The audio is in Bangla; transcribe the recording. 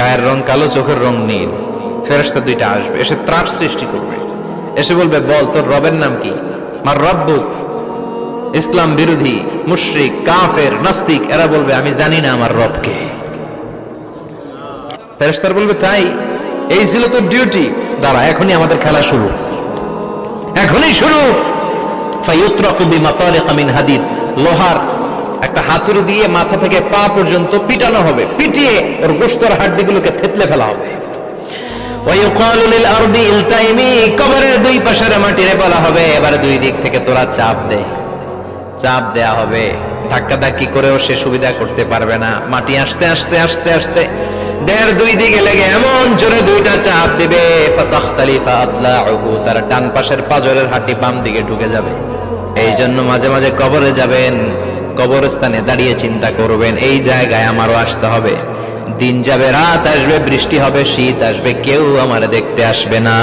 গায়ের রং কালো, চোখের রং নীল। ফেরেশতা দুইটা আসবে, এসে ত্রাস সৃষ্টি করবে, এসে বলবে, বল তোর রবের নাম কি? মার রব্বুক। ইসলাম বিরোধী মুশরিক, কাফের, নাস্তিক এরা বলবে, আমি জানি না আমার রবকে। ফেরেশতারা বলবে, তাই? এই ছিল তোর ডিউটি? দাঁড়া, এখনই আমাদের খেলা শুরু, এখনই শুরু। ফায়ুতরাকু বিমাতারিকা মিন হাদিদ, লোহার একটা হাতুড়ি দিয়ে মাথা থেকে পা পর্যন্ত পিটানো হবে, পিটিয়ে ওর গোশতের হাড্ডিগুলোকে থেতলে ফেলা হবে। ওয়ায়ুকালু লিল আরদি ইলতাইমি, কবরের দুই পাশের মাটিরে বলা হবে, এবারে দুই দিক থেকে তোরা চাপ দে। চাপ দেয়া হবে, ধাক্কাধাক্কি করেও সে সুবিধা করতে পারবে না। মাটি আস্তে আস্তে আস্তে আস্তে দেড় দুই দিকে লেগে এমন জোরে দুইটা চাপ দিবে, ফাতাখতালিফা আদলাউহু, তার ডান পাশের পাজরের হাড্ডি বাম দিকে ঢুকে যাবে। এই জন্য মাঝে মাঝে কবরে যাবেন, কবরস্থানে দাঁড়িয়ে চিন্তা করবেন, এই জায়গায় আমারও আসতে হবে। দিন যাবে, রাত আসবে, বৃষ্টি হবে, শীত আসবে, কেউ আমার দেখতে আসবে না।